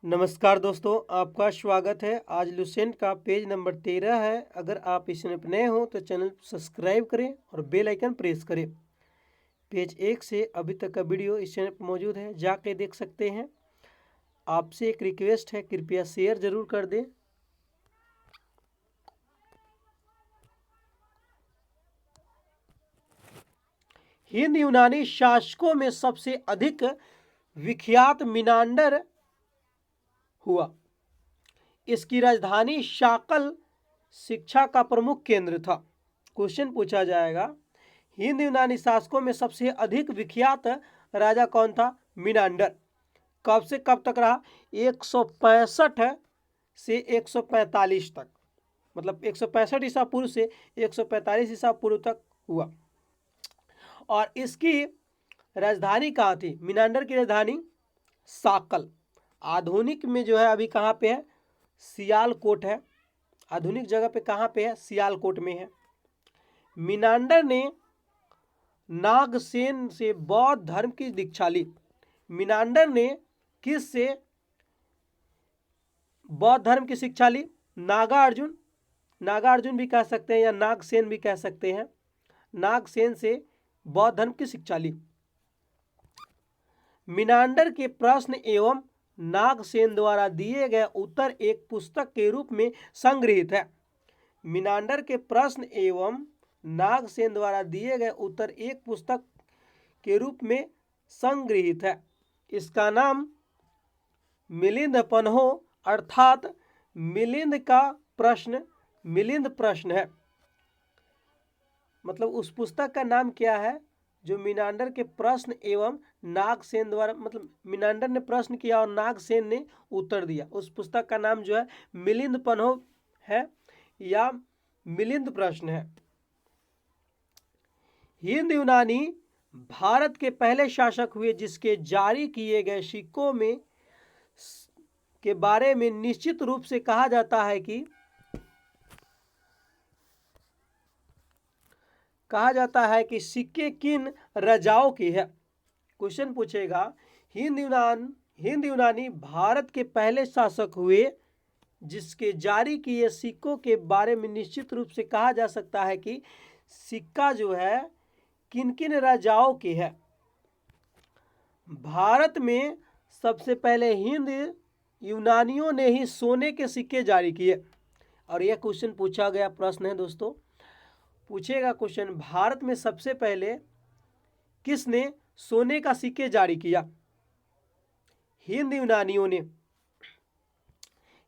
नमस्कार दोस्तों, आपका स्वागत है। आज लुसेंट का पेज नंबर 13 है। अगर आप इस चैनल पर नए हो तो चैनल सब्सक्राइब करें और बेल आइकन प्रेस करें। पेज 1 से अभी तक का वीडियो इस चैनल पर मौजूद है, जाके देख सकते हैं। आपसे एक रिक्वेस्ट है, कृपया शेयर जरूर कर दें। हिंद यूनानी शासकों में सबसे अधिक विख्यात मिनांडर हुआ। इसकी राजधानी शाकल शिक्षा का प्रमुख केंद्र था। क्वेश्चन पूछा जाएगा, हिंद यूनानी शासकों में सबसे अधिक विख्यात राजा कौन था? मिनांडर। कब से कब तक रहा? 165 से 145 तक, मतलब 165 ईसा पूर्व से 145 ईसा पूर्व तक हुआ। और इसकी राजधानी कहाँ थी? मिनांडर की राजधानी साकल। आधुनिक में जो है अभी कहाँ पे है? सियालकोट है। आधुनिक जगह पे कहाँ पे है? सियालकोट में है। मिनांडर ने नागसेन से बौद्ध धर्म की दीक्षा ली। मिनांडर ने किस से बौद्ध धर्म की शिक्षा ली? नागार्जुन, नागार्जुन भी कह सकते हैं या नागसेन भी कह सकते हैं। नागसेन से बौद्ध धर्म की शिक्षा ली। मिनांडर के प्रश्न एवं नागसेन द्वारा दिए गए उत्तर एक पुस्तक के रूप में संग्रहित है। मिनांडर के प्रश्न एवं नागसेन द्वारा दिए गए उत्तर एक पुस्तक के रूप में संग्रहित है। इसका नाम मिलिंद पन्हो अर्थात मिलिंद का प्रश्न, मिलिंद प्रश्न है। मतलब उस पुस्तक का नाम क्या है? जो मिनांडर के प्रश्न एवं नागसेन द्वारा, मतलब मिनांडर ने प्रश्न किया और नागसेन ने उत्तर दिया, उस पुस्तक का नाम जो है मिलिंद पन्हो है या मिलिंद प्रश्न है। हिंद यूनानी भारत के पहले शासक हुए जिसके जारी किए गए सिक्कों में के बारे में निश्चित रूप से कहा जाता है कि सिक्के किन राजाओं की है। क्वेश्चन पूछेगा, हिंद यूनानी भारत के पहले शासक हुए जिसके जारी किए सिक्कों के बारे में निश्चित रूप से कहा जा सकता है कि सिक्का जो है किन किन राजाओं की है। भारत में सबसे पहले हिंद यूनानियों ने ही सोने के सिक्के जारी किए। और यह क्वेश्चन पूछा गया प्रश्न है दोस्तों, पूछेगा क्वेश्चन, भारत में सबसे पहले किसने सोने का सिक्के जारी किया? हिंद यूनानियों ने।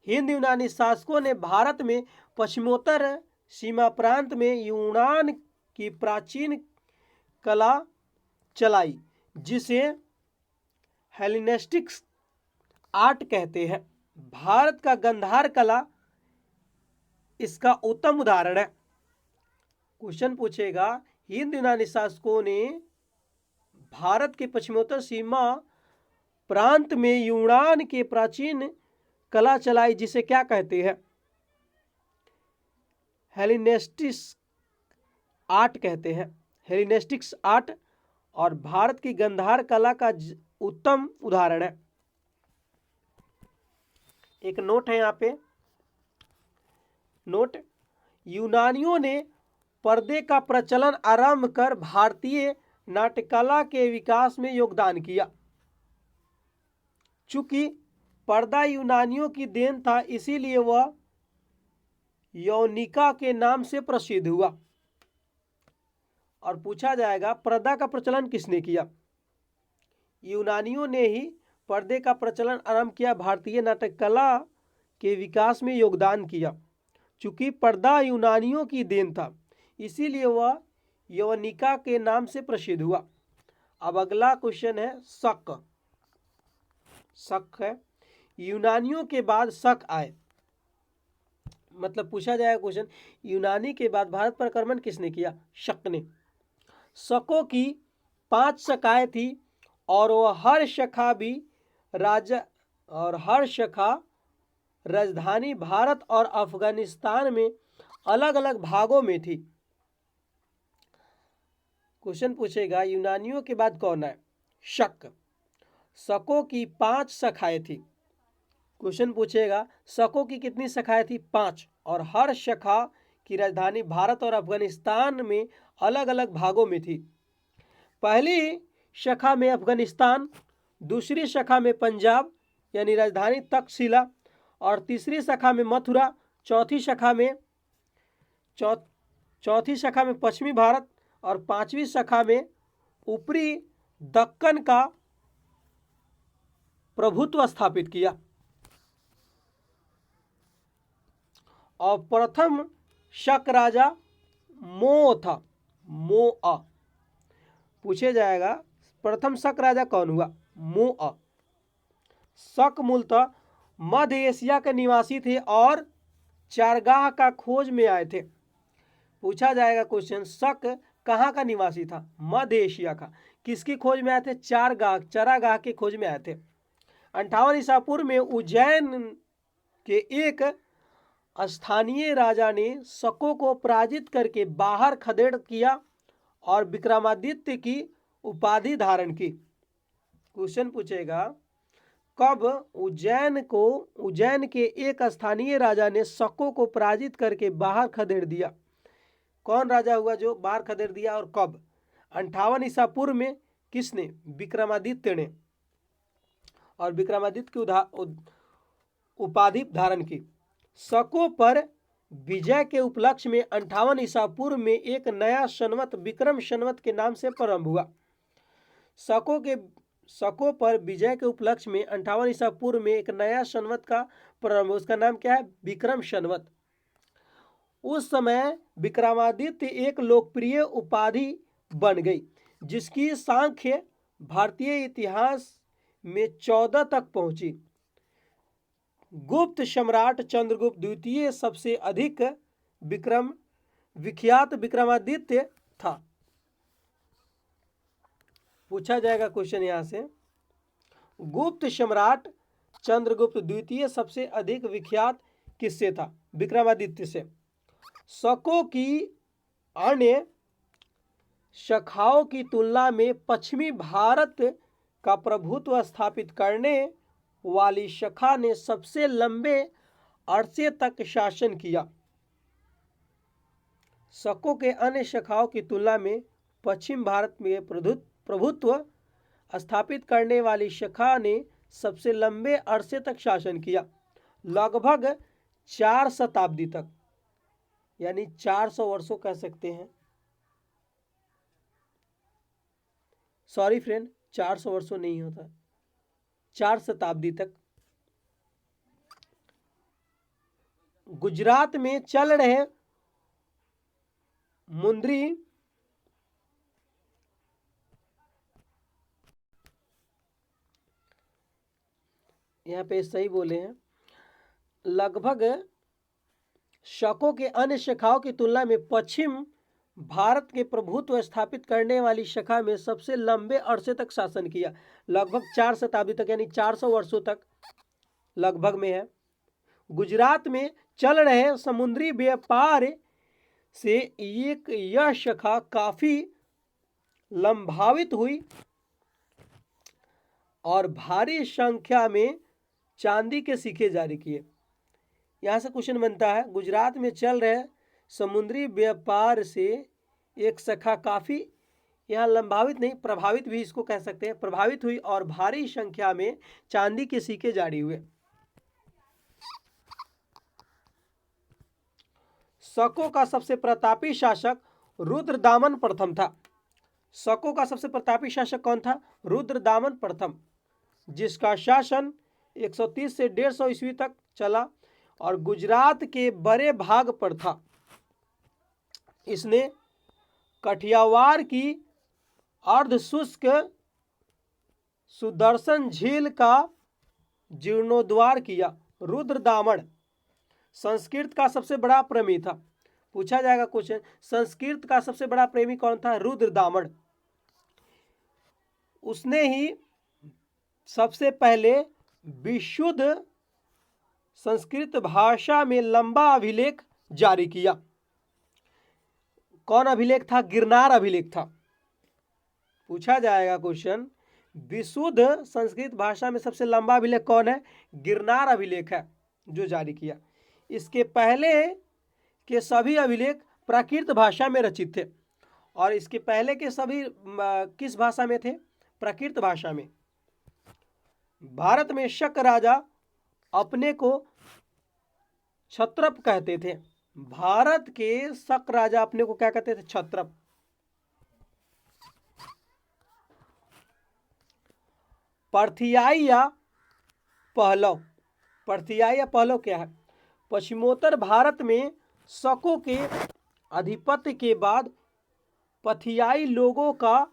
हिंद यूनानी शासकों ने भारत में पश्चिमोत्तर सीमा प्रांत में यूनान की प्राचीन कला चलाई जिसे हेलेनिस्टिक आर्ट कहते हैं। भारत का गंधार कला इसका उत्तम उदाहरण है। क्वेश्चन पूछेगा, हिंद यूनानी शासकों ने भारत के पश्चिमोत्तर सीमा प्रांत में यूनान के प्राचीन कला चलाई जिसे क्या कहते हैं? हेलेनिस्टिक आर्ट कहते हैं, हेलेनिस्टिक्स आर्ट। और भारत की गंधार कला का उत्तम उदाहरण है। एक नोट है यहाँ पे, नोट, यूनानियों ने पर्दे का प्रचलन आरंभ कर भारतीय नाट्यकला के विकास में योगदान किया। चूंकि पर्दा यूनानियों की देन था इसीलिए वह यौनिका के नाम से प्रसिद्ध हुआ। और पूछा जाएगा, पर्दा का प्रचलन किसने किया? यूनानियों ने ही पर्दे का प्रचलन आरंभ किया, भारतीय नाट्यकला के विकास में योगदान किया। चूंकि पर्दा यूनानियों की देन था इसीलिए वह यवनिका के नाम से प्रसिद्ध हुआ। अब अगला क्वेश्चन है शक। शक है, यूनानियों के बाद शक आए, मतलब पूछा जाएगा क्वेश्चन, यूनानी के बाद भारत पर आक्रमण किसने किया? शक ने। शकों की 5 शाखाएं थी और वह हर शाखा भी राजधानी भारत और अफगानिस्तान में अलग अलग भागों में थी। क्वेश्चन पूछेगा, यूनानियों के बाद कौन है? शक। शकों की 5 शाखाएं थी क्वेश्चन पूछेगा शकों की कितनी शाखाएं थी? 5, और हर शाखा की राजधानी भारत और अफगानिस्तान में अलग अलग भागों में थी। पहली शाखा में अफगानिस्तान, दूसरी शाखा में पंजाब यानी राजधानी तक्षशिला, और तीसरी शाखा में मथुरा, चौथी शाखा में पश्चिमी भारत, और पांचवी शाखा में ऊपरी दक्कन का प्रभुत्व स्थापित किया। और प्रथम शक राजा मो था, मोअ पूछे जाएगा प्रथम शक राजा कौन हुआ? मोअ। शक मूलतः मध्य एशिया के निवासी थे और चारगाह का खोज में आए थे। पूछा जाएगा क्वेश्चन शक कहाँ का निवासी था? मध्य एशिया का। किसकी खोज में आए थे? चारागाह के खोज में आए थे। 58 ईसा पूर्व में उज्जैन के एक स्थानीय राजा ने शकों को पराजित करके बाहर खदेड़ किया और विक्रमादित्य की उपाधि धारण की। क्वेश्चन पूछेगा कब उज्जैन के एक स्थानीय राजा ने शकों को पराजित करके बाहर खदेड़ दिया? कौन राजा हुआ जो बाहर खदेड़ दिया और कब? 58 ईसा पूर्व में। किसने? विक्रमादित्य ने, और विक्रमादित्य की उपाधि धारण की। शकों पर विजय के उपलक्ष्य में 58 ईसा पूर्व में एक नया संवत विक्रम संवत के नाम से प्रारंभ हुआ। शकों पर विजय के उपलक्ष्य में 58 ईसा पूर्व में एक नया संवत का प्रारंभ, उसका नाम क्या है? विक्रम संवत। उस समय विक्रमादित्य एक लोकप्रिय उपाधि बन गई जिसकी सांख्य भारतीय इतिहास में 14 तक पहुंची। गुप्त सम्राट चंद्रगुप्त द्वितीय सबसे अधिक विख्यात विक्रमादित्य था। पूछा जाएगा क्वेश्चन यहां से गुप्त सम्राट चंद्रगुप्त द्वितीय सबसे अधिक विख्यात किससे था? विक्रमादित्य से। शकों की अन्य शाखाओं की तुलना में पश्चिमी भारत का प्रभुत्व स्थापित करने वाली शाखा ने सबसे लंबे अरसे तक शासन किया। शकों के अन्य शाखाओं की तुलना में पश्चिम भारत में प्रभुत्व स्थापित करने वाली शाखा ने सबसे लंबे अरसे तक शासन किया, लगभग 4 शताब्दी तक, यानी 400 वर्षों कह सकते हैं। सॉरी फ्रेंड, 400 वर्षों नहीं होता, 4 शताब्दी तक। गुजरात में चल रहे मुंद्री यहाँ पे सही बोले हैं, लगभग शकों के अन्य शाखाओं की तुलना में पश्चिम भारत के प्रभुत्व स्थापित करने वाली शाखा में सबसे लंबे अरसे तक शासन किया, लगभग 4 शताब्दी तक, यानी 400 वर्षों तक लगभग में है। गुजरात में चल रहे समुद्री व्यापार से यह शाखा काफी लंबावित हुई और भारी संख्या में चांदी के सिक्के जारी किए। यहां से क्वेश्चन बनता है, गुजरात में चल रहे समुद्री व्यापार से एक शाखा काफी, यहाँ लंबावित नहीं, प्रभावित भी इसको कह सकते हैं, प्रभावित हुई और भारी संख्या में चांदी के सिक्के जारी हुए। शकों का सबसे प्रतापी शासक रुद्रदामन प्रथम था। शकों का सबसे प्रतापी शासक कौन था? रुद्रदामन प्रथम, जिसका शासन 130 से 150 ईस्वी तक चला और गुजरात के बड़े भाग पर था। इसने कठियावाड़ की अर्धशुष्क सुदर्शन झील का जीर्णोद्धार किया। रुद्रदामन संस्कृत का सबसे बड़ा प्रेमी था। पूछा जाएगा क्वेश्चन, संस्कृत का सबसे बड़ा प्रेमी कौन था? रुद्रदामन। उसने ही सबसे पहले विशुद्ध संस्कृत भाषा में लंबा अभिलेख जारी किया। कौन अभिलेख था? गिरनार अभिलेख था। पूछा जाएगा क्वेश्चन, विशुद्ध संस्कृत भाषा में सबसे लंबा अभिलेख कौन है? गिरनार अभिलेख है जो जारी किया। इसके पहले के सभी अभिलेख प्राकृत भाषा में रचित थे, और इसके पहले के सभी किस भाषा में थे? प्राकृत भाषा में। भारत में शक राजा अपने को क्षत्रप कहते थे। भारत के शक राजा अपने को क्या कहते थे? क्षत्रप। पार्थियाई या पहलव। पार्थियाई या पहलव क्या है? पश्चिमोत्तर भारत में शकों के आधिपत्य के बाद पथियाई लोगों का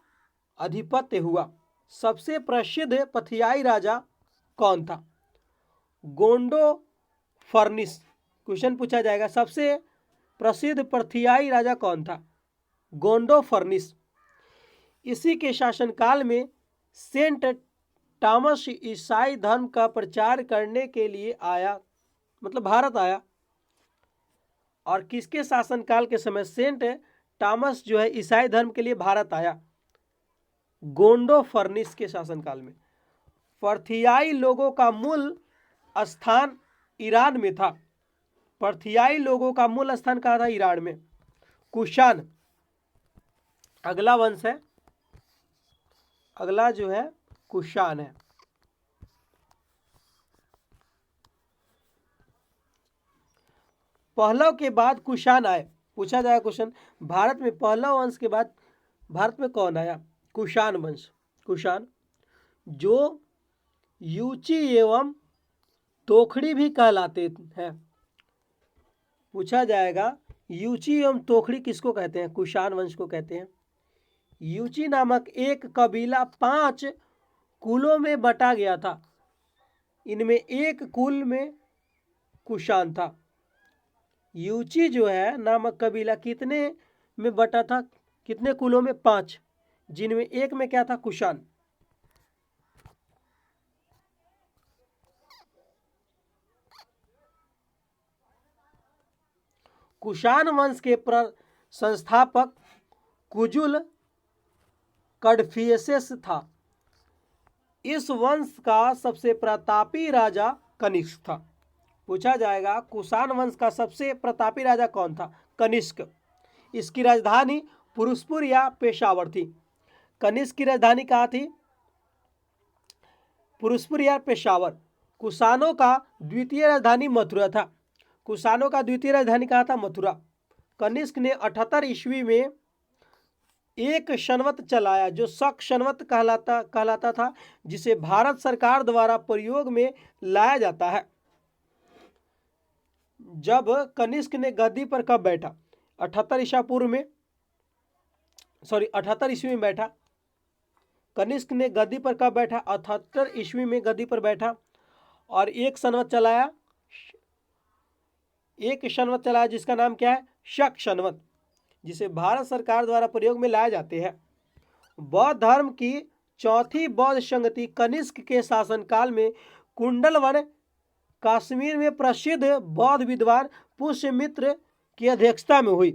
आधिपत्य हुआ। सबसे प्रसिद्ध पथियाई राजा कौन था? गोंडो फर्निस। क्वेश्चन पूछा जाएगा, सबसे प्रसिद्ध पथियाई राजा कौन था? गोंडो फर्निस। इसी के शासनकाल में सेंट टॉमस ईसाई धर्म का प्रचार करने के लिए आया, मतलब भारत आया। और किसके शासनकाल के समय सेंट टॉमस जो है ईसाई धर्म के लिए भारत आया? गोंडो फर्निस के शासनकाल में। पार्थियाई लोगों का मूल स्थान ईरान में था। पार्थियाई लोगों का मूल स्थान कहाँ था? ईरान में। कुषाण अगला वंश है, अगला जो है कुषाण है। पहलव के बाद कुषाण आए। पूछा जाएगा क्वेश्चन, भारत में पहलव वंश के बाद भारत में कौन आया? कुषाण वंश। कुषाण जो यूची एवं तोखड़ी भी कहलाते हैं। पूछा जाएगा यूची एवं तोखड़ी किसको कहते हैं? कुषाण वंश को कहते हैं। यूची नामक एक कबीला 5 कुलों में बटा गया था। इनमें एक कुल में कुषाण था। यूची जो है नामक कबीला कितने में बटा था? कितने कुलों में? 5, जिनमें एक में क्या था? कुषाण। कुषाण वंश के संस्थापक कुजुल कडफिसेस था। इस वंश का सबसे प्रतापी राजा कनिष्क था। पूछा जाएगा कुषाण वंश का सबसे प्रतापी राजा कौन था? कनिष्क। इसकी राजधानी पुरुषपुर या पेशावर थी। कनिष्क की राजधानी कहाँ थी? पुरुषपुर या पेशावर। कुषाणों का द्वितीय राजधानी मथुरा था। कुषाणों का द्वितीय राजधानी कहाँ था? मथुरा। कनिष्क ने 78 ईस्वी में एक शनवत चलाया जो शक शनवत कहलाता था, जिसे भारत सरकार द्वारा प्रयोग में लाया जाता है। जब कनिष्क ने गद्दी पर कब बैठा? 78 ईसा पूर्व में, 78 ईस्वी में बैठा। कनिष्क ने गद्दी पर कब बैठा? 78 ईस्वी में गद्दी पर बैठा और एक शनवत चलाया। एक शनवत चलाया जिसका नाम क्या है? शक शनवत, जिसे भारत सरकार द्वारा प्रयोग में लाए जाते हैं। बौद्ध धर्म की चौथी बौद्ध संगति कनिष्क के शासनकाल में कुंडलवन कश्मीर में प्रसिद्ध बौद्ध विद्वान पुष्यमित्र की अध्यक्षता में हुई।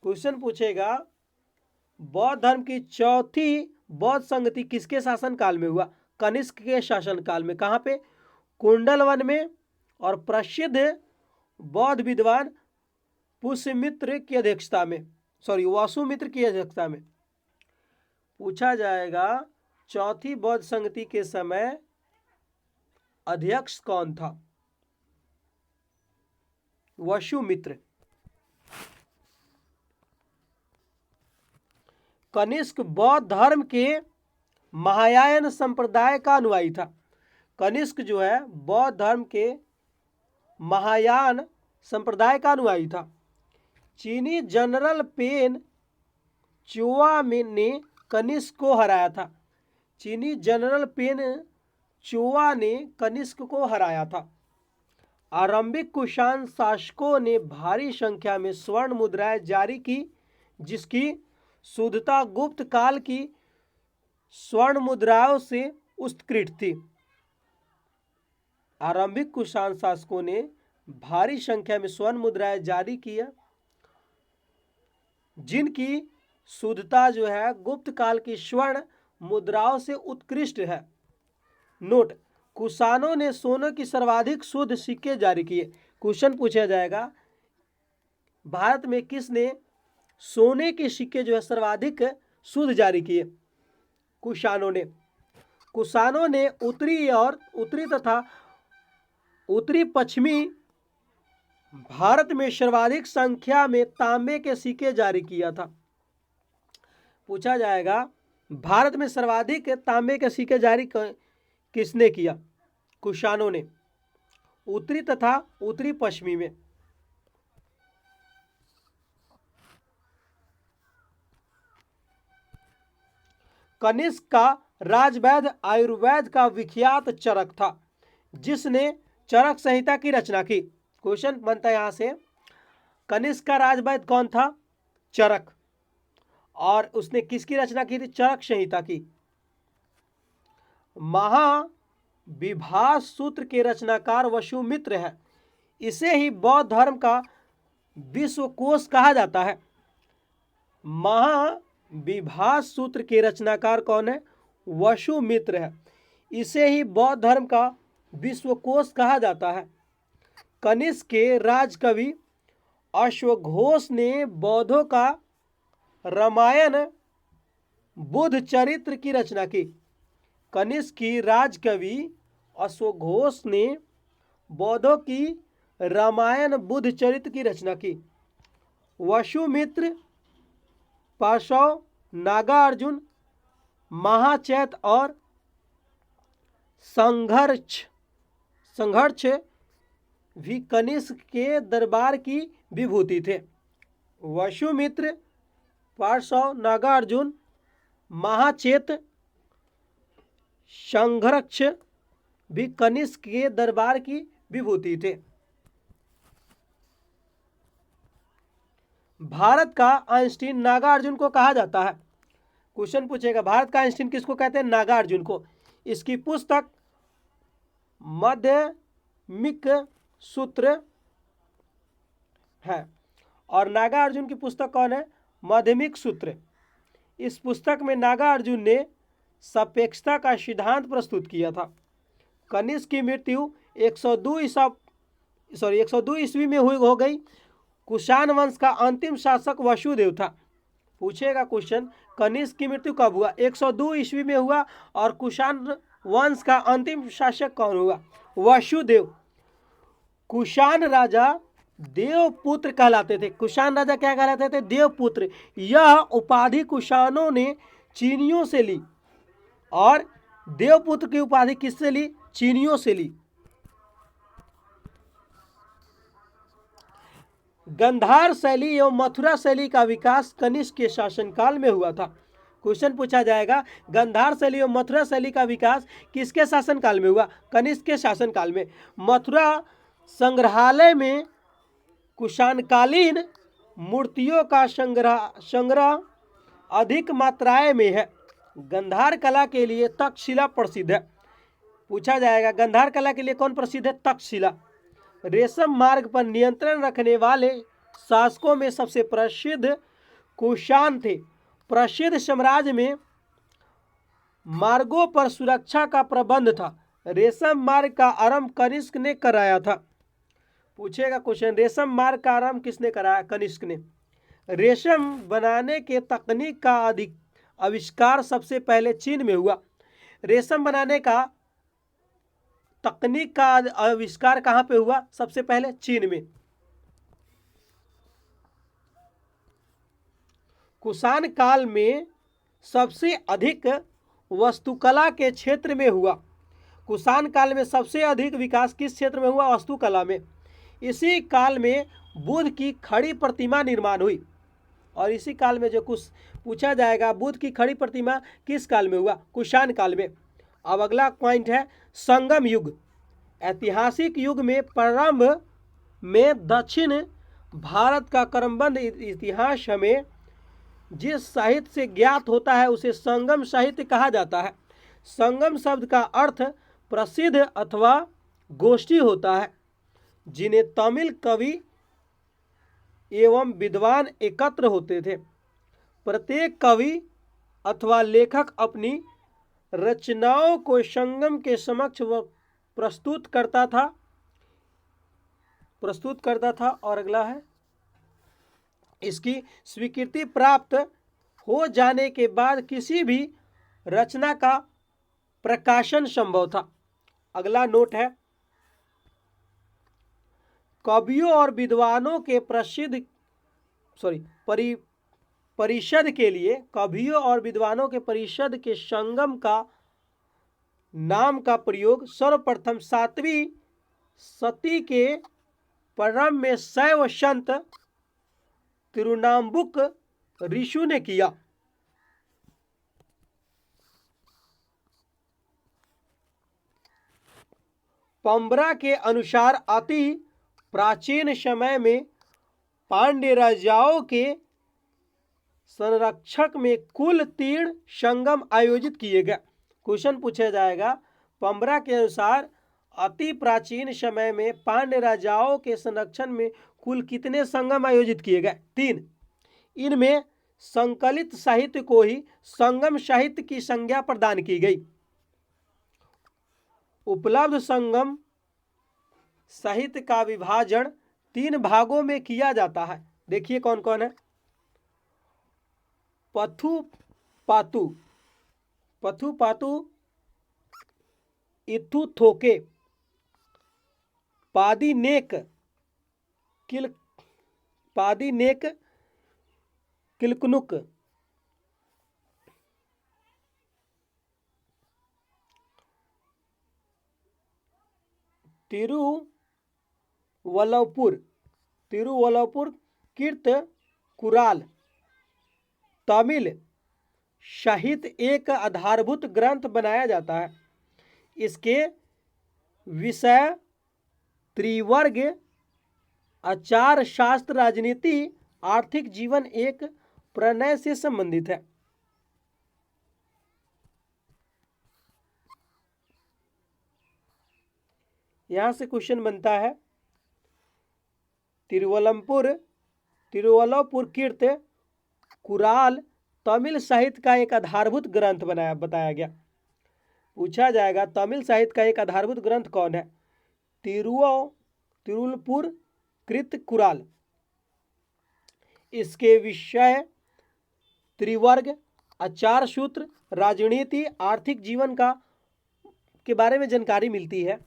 क्वेश्चन पूछेगा बौद्ध धर्म की चौथी बौद्ध संगति किसके शासनकाल में हुआ? कनिष्क के शासनकाल में। कहाँ पे? कुंडलवन में। और प्रसिद्ध बौद्ध विद्वान पुष्यमित्र की अध्यक्षता में, वासुमित्र की अध्यक्षता में। पूछा जाएगा चौथी बौद्ध संगति के समय अध्यक्ष कौन था? वसुमित्र। कनिष्क बौद्ध धर्म के महायान संप्रदाय का अनुयायी था। कनिष्क जो है बौद्ध धर्म के महायान संप्रदाय का अनुयायी था। चीनी जनरल पेन चुआ ने कनिष्क को हराया था। चीनी जनरल पेन चुआ ने कनिष्क को हराया था। आरंभिक कुषाण शासकों ने भारी संख्या में स्वर्ण मुद्राएं जारी की, जिसकी शुद्धता गुप्त काल की स्वर्ण मुद्राओं से उत्कृष्ट थी। आरंभिक कुषाण शासकों ने भारी संख्या में स्वर्ण मुद्राएं जारी किया, जिनकी शुद्धता जो है गुप्त काल की स्वर्ण मुद्राओं से उत्कृष्ट है। नोट, कुषाणों ने सोने की सर्वाधिक शुद्ध सिक्के जारी किए। क्वेश्चन पूछा जाएगा भारत में किसने सोने के सिक्के जो है सर्वाधिक शुद्ध जारी किए? कुषाणों ने। कुषाणों ने उत्तरी तथा उत्तरी पश्चिमी भारत में सर्वाधिक संख्या में तांबे के सिक्के जारी किया था। पूछा जाएगा भारत में सर्वाधिक तांबे के सिक्के जारी किसने किया? कुषाणों ने, उत्तरी तथा उत्तरी पश्चिमी में। कनिष्क का राजवैद्य आयुर्वेद का विख्यात चरक था जिसने चरक संहिता की रचना की। क्वेश्चन बनता है यहां से, कनिष्क का राजवैद्य कौन था? चरक। और उसने किसकी रचना की थी? चरक संहिता की। महाविभास सूत्र के रचनाकार वसुमित्र है। इसे ही बौद्ध धर्म का विश्वकोश कहा जाता है। महाविभास सूत्र के रचनाकार कौन है? वसुमित्र है। इसे ही बौद्ध धर्म का विश्वकोश कहा जाता है। कनिष्क के राजकवि अश्वघोष ने बौद्धों का रामायण बुद्ध चरित्र की रचना की। कनिष्क की राजकवि अश्वघोष ने बौद्धों की रामायण बुद्ध चरित्र की रचना की। वसुमित्र, पाशव, नागार्जुन, महाचैत और संघर्ष भी कनिष्क के दरबार की विभूति थे। वसुमित्र, पार्श्व, नागार्जुन, महाचेत, संघर्ष भी कनिष्क के दरबार की विभूति थे। भारत का आइंस्टीन नागार्जुन को कहा जाता है। क्वेश्चन पूछेगा भारत का आइंस्टीन किसको कहते हैं? नागार्जुन को। इसकी पुस्तक माध्यमिक सूत्र है और नागार्जुन की पुस्तक कौन है? माध्यमिक सूत्र। इस पुस्तक में नागार्जुन ने सापेक्षता का सिद्धांत प्रस्तुत किया था। कनिष्क की मृत्यु 102 ईस्वी में हो गई। कुषाण वंश का अंतिम शासक वसुदेव था। पूछेगा क्वेश्चन, कनिष्क की मृत्यु कब हुआ? 102 ईस्वी में हुआ। और कुषाण वंश का अंतिम शासक कौन हुआ? वसुदेव। कुषाण राजा देवपुत्र कहलाते थे। कुषाण राजा क्या कहलाते थे? देवपुत्र। यह उपाधि कुषाणों ने चीनियों से ली और देवपुत्र की उपाधि किससे ली? चीनियों से ली। गंधार शैली एवं मथुरा शैली का विकास कनिष्क के शासनकाल में हुआ था। क्वेश्चन पूछा जाएगा गंधार शैली एवं मथुरा शैली का विकास किसके शासनकाल में हुआ? कनिष्क के शासनकाल में। मथुरा संग्रहालय में कुषाणकालीन मूर्तियों का संग्रह अधिक मात्राएं में है। गंधार कला के लिए तक्षशिला प्रसिद्ध है। पूछा जाएगा गंधार कला के लिए कौन प्रसिद्ध है? तक्षशिला। रेशम मार्ग पर नियंत्रण रखने वाले शासकों में सबसे प्रसिद्ध कुषाण थे। प्रसिद्ध साम्राज्य में मार्गों पर सुरक्षा का प्रबंध था। रेशम मार्ग का आरंभ कनिष्क ने कराया था। पूछेगा क्वेश्चन, रेशम मार्ग का आरंभ किसने कराया? कनिष्क ने। रेशम बनाने के तकनीक का आविष्कार सबसे पहले चीन में हुआ। रेशम बनाने का तकनीक का आविष्कार कहां पे हुआ? सबसे पहले चीन में। कुषाण काल में सबसे अधिक वास्तुकला के क्षेत्र में हुआ। कुषाण काल में सबसे अधिक विकास किस क्षेत्र में हुआ? वास्तुकला में। इसी काल में बुद्ध की खड़ी प्रतिमा निर्माण हुई। और इसी काल में जो कुछ पूछा जाएगा बुद्ध की खड़ी प्रतिमा किस काल में हुआ? कुषाण काल में। अब अगला पॉइंट है संगम युग। ऐतिहासिक युग में प्रारंभ में दक्षिण भारत का क्रमबद्ध इतिहास हमें जिस साहित्य से ज्ञात होता है उसे संगम साहित्य कहा जाता है। संगम शब्द का अर्थ प्रसिद्ध अथवा गोष्ठी होता है जिन्हें तमिल कवि एवं विद्वान एकत्र होते थे। प्रत्येक कवि अथवा लेखक अपनी रचनाओं को संगम के समक्ष वह प्रस्तुत करता था। और अगला है, इसकी स्वीकृति प्राप्त हो जाने के बाद किसी भी रचना का प्रकाशन संभव था। अगला नोट है, कवियों और विद्वानों के परिषद के लिए कवियों और विद्वानों के परिषद के संगम का नाम का प्रयोग सर्वप्रथम 7वीं सदी के प्रारंभ में शैव संत तिरुनाम्बुक ऋषु ने किया। पंबरा के अनुसार अति प्राचीन समय में पांड्य राजाओं के संरक्षक में कुल 3 संगम आयोजित किए गए। क्वेश्चन पूछा जाएगा, पंबरा के अनुसार अति प्राचीन समय में पांड्य राजाओं के संरक्षण में कुल कितने संगम आयोजित किए गए? 3। इनमें संकलित साहित्य को ही संगम साहित्य की संज्ञा प्रदान की गई। उपलब्ध संगम साहित्य का विभाजन 3 भागों में किया जाता है। देखिए कौन कौन है। पथु पातु इथु थोके, पादी नेक किलकुनुक, तिरुवल्लपुर कीर्त कुराल। तमिल साहित्य एक आधारभूत ग्रंथ बनाया जाता है। इसके विषय त्रिवर्ग, आचार शास्त्र, राजनीति, आर्थिक जीवन एक प्रणय से संबंधित है। यहां से क्वेश्चन बनता है, तिरुवल्लपुर कीर्त कुराल तमिल साहित्य का एक आधारभूत ग्रंथ बताया गया। पूछा जाएगा तमिल साहित्य का एक आधारभूत ग्रंथ कौन है? तिरुवल्लपुर कीर्त कुराल। इसके विषय त्रिवर्ग, आचार सूत्र, राजनीति, आर्थिक जीवन के बारे में जानकारी मिलती है।